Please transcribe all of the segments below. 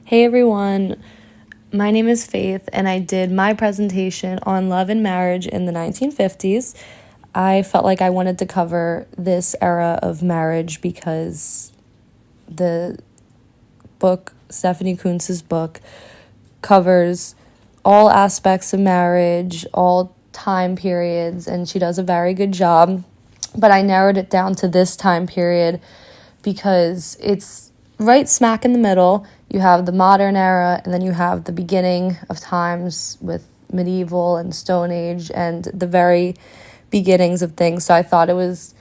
Hey everyone, my name is Faith, and I did my presentation on love and marriage in the 1950s. I felt like I wanted to cover this era of marriage because the book, Stephanie Kuntz's book, covers all aspects of marriage, all time periods, and she does a very good job. But I narrowed it down to this time period because it's right smack in the middle. You have the modern era, and then you have the beginning of times with medieval and Stone Age and the very beginnings of things. So I thought it was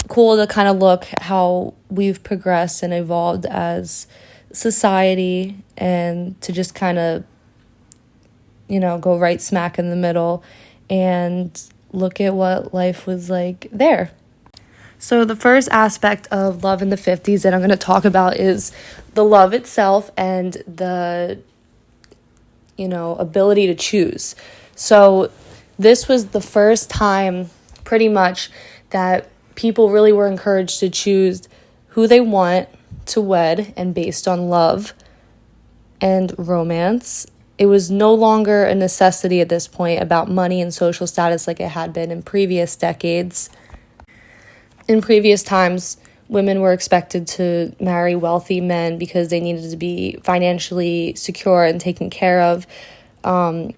cool to kind of look how we've progressed and evolved as society, and to just kind of, go right smack in the middle and look at what life was like there. So the first aspect of love in the 50s that I'm going to talk about is the love itself and the, ability to choose. So this was the first time pretty much that people really were encouraged to choose who they want to wed, and based on love and romance. It was no longer a necessity at this point about money and social status like it had been in previous decades. In previous times, women were expected to marry wealthy men because they needed to be financially secure and taken care of.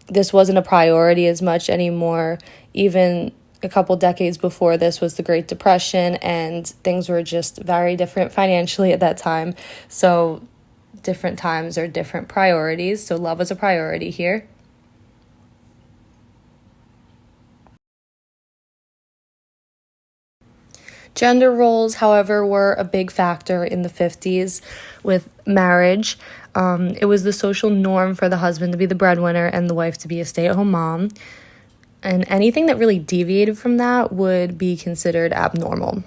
This wasn't a priority as much anymore. Even a couple decades before this was the Great Depression, and things were just very different financially at that time. So different times are different priorities. So love was a priority here. Gender roles, however, were a big factor in the 50s with marriage. It was the social norm for the husband to be the breadwinner and the wife to be a stay-at-home mom. And anything that really deviated from that would be considered abnormal.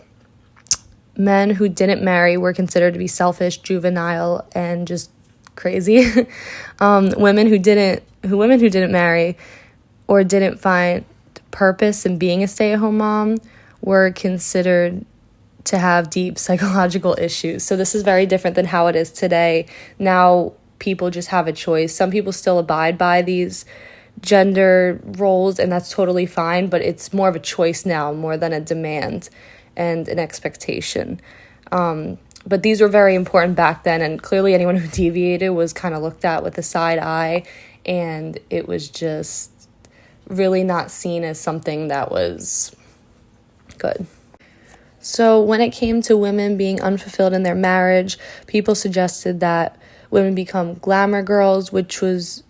Men who didn't marry were considered to be selfish, juvenile, and just crazy. Women who didn't marry or didn't find purpose in being a stay-at-home mom were considered to have deep psychological issues. So this is very different than how it is today. Now people just have a choice. Some people still abide by these gender roles, and that's totally fine, but it's more of a choice now more than a demand and an expectation. But these were very important back then, and clearly anyone who deviated was kind of looked at with a side eye, and it was just really not seen as something that was good. So when it came to women being unfulfilled in their marriage, people suggested that women become glamour girls, which was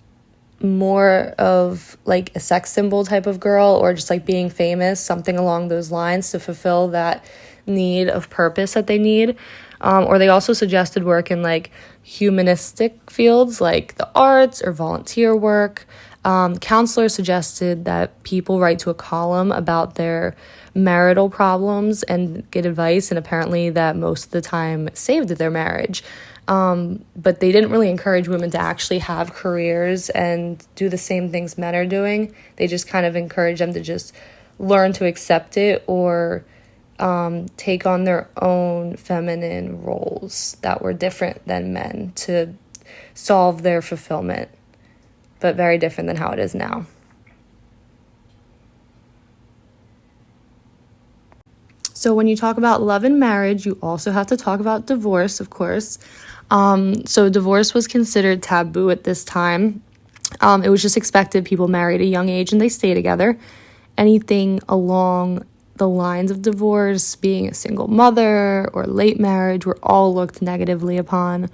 more of like a sex symbol type of girl, or just like being famous, something along those lines to fulfill that need of purpose that they need. Or they also suggested work in like humanistic fields like the arts or volunteer work. Counselors suggested that people write to a column about their marital problems and get advice, and apparently that most of the time saved their marriage. But they didn't really encourage women to actually have careers and do the same things men are doing. They just kind of encouraged them to just learn to accept it, or take on their own feminine roles that were different than men to solve their fulfillment, but very different than how it is now. So when you talk about love and marriage, you also have to talk about divorce, of course. So divorce was considered taboo at this time. It was just expected people marry at a young age and they stay together. Anything along the lines of divorce, being a single mother or late marriage, were all looked negatively upon.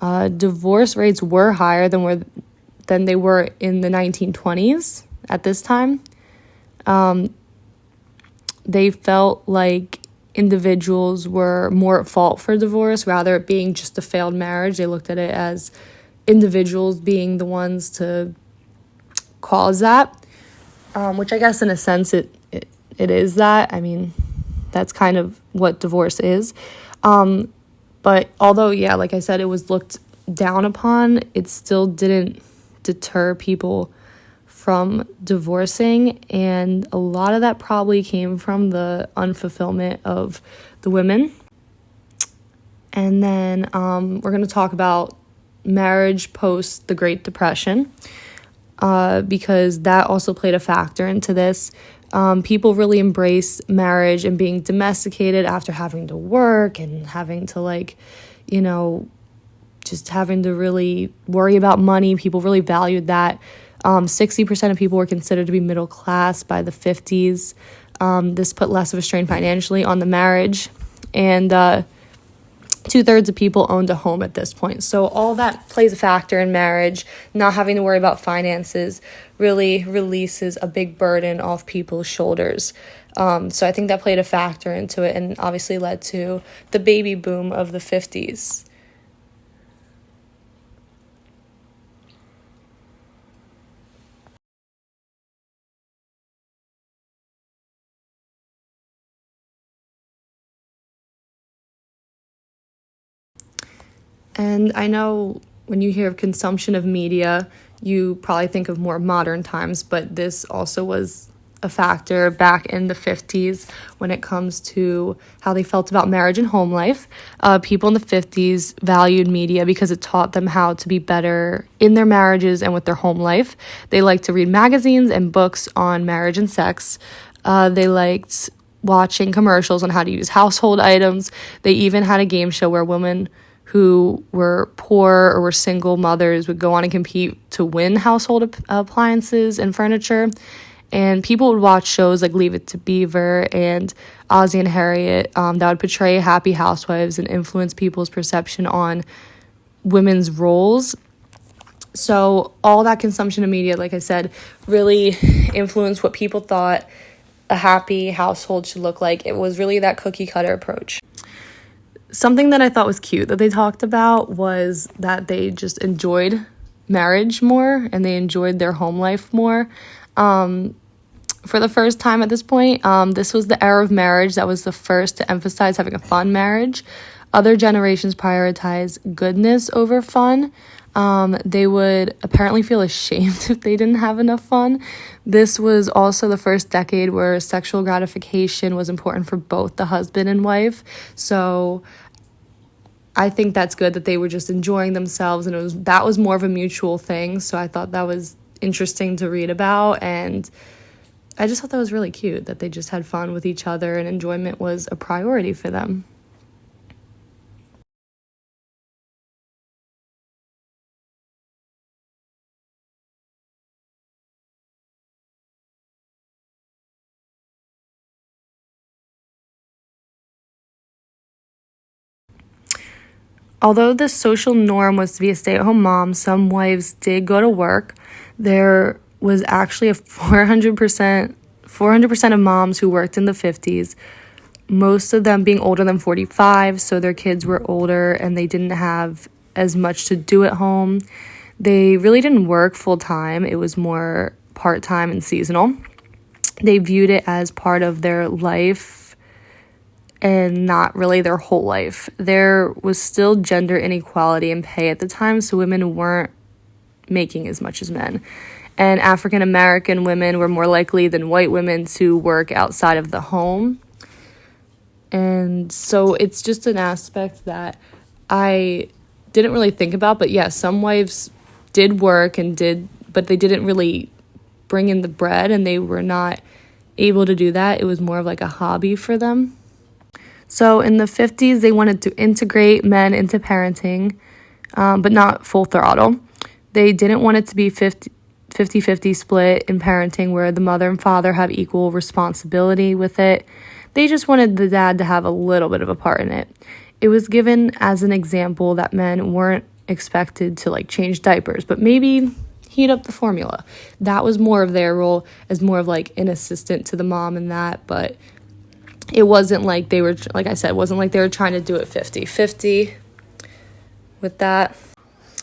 Divorce rates were higher than they were in the 1920s at this time. They felt like individuals were more at fault for divorce rather it being just a failed marriage. They looked at it as individuals being the ones to cause that, which I guess in a sense it is that. I mean, that's kind of what divorce is. But although, yeah, like I said, it was looked down upon, it still didn't deter people from divorcing, and a lot of that probably came from the unfulfillment of the women. And then we're going to talk about marriage post the Great Depression, because that also played a factor into this. People really embrace marriage and being domesticated after having to work and having to, like, just having to really worry about money. People really valued that. 60% of people were considered to be middle class by the 50s. This put less of a strain financially on the marriage. And 2/3 of people owned a home at this point. So all that plays a factor in marriage. Not having to worry about finances really releases a big burden off people's shoulders. So I think that played a factor into it and obviously led to the baby boom of the 50s. And I know when you hear of consumption of media, you probably think of more modern times, but this also was a factor back in the 50s when it comes to how they felt about marriage and home life. People in the 50s valued media because it taught them how to be better in their marriages and with their home life. They liked to read magazines and books on marriage and sex. They liked watching commercials on how to use household items. They even had a game show where women who were poor or were single mothers would go on and compete to win household appliances and furniture. And people would watch shows like Leave It to Beaver and Ozzie and Harriet that would portray happy housewives and influence people's perception on women's roles. So all that consumption of media, like I said, really influenced what people thought a happy household should look like. It was really that cookie cutter approach. Something that I thought was cute that they talked about was that they just enjoyed marriage more and they enjoyed their home life more. For the first time at this point, this was the era of marriage that was the first to emphasize having a fun marriage. Other generations prioritize goodness over fun. They would apparently feel ashamed if they didn't have enough fun. This was also the first decade where sexual gratification was important for both the husband and wife. So I think that's good that they were just enjoying themselves, and that was more of a mutual thing. So I thought that was interesting to read about, and I just thought that was really cute that they just had fun with each other and enjoyment was a priority for them. Although the social norm was to be a stay-at-home mom, some wives did go to work. There was actually a 400% of moms who worked in the 50s, most of them being older than 45, so their kids were older and they didn't have as much to do at home. They really didn't work full-time. It was more part-time and seasonal. They viewed it as part of their life and not really their whole life. There was still gender inequality in pay at the time, so women weren't making as much as men. And African American women were more likely than white women to work outside of the home. And so it's just an aspect that I didn't really think about. But yeah, some wives did work but they didn't really bring in the bread and they were not able to do that. It was more of like a hobby for them. So in the 50s, they wanted to integrate men into parenting, but not full throttle. They didn't want it to be 50-50 split in parenting where the mother and father have equal responsibility with it. They just wanted the dad to have a little bit of a part in it. It was given as an example that men weren't expected to like change diapers, but maybe heat up the formula. That was more of their role as more of like an assistant to the mom and that, but it wasn't like they were, like I said, it wasn't like they were trying to do it 50-50 with that.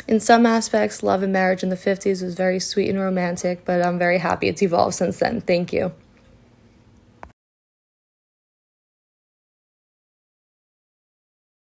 In some aspects, love and marriage in the 50s was very sweet and romantic, but I'm very happy it's evolved since then. Thank you.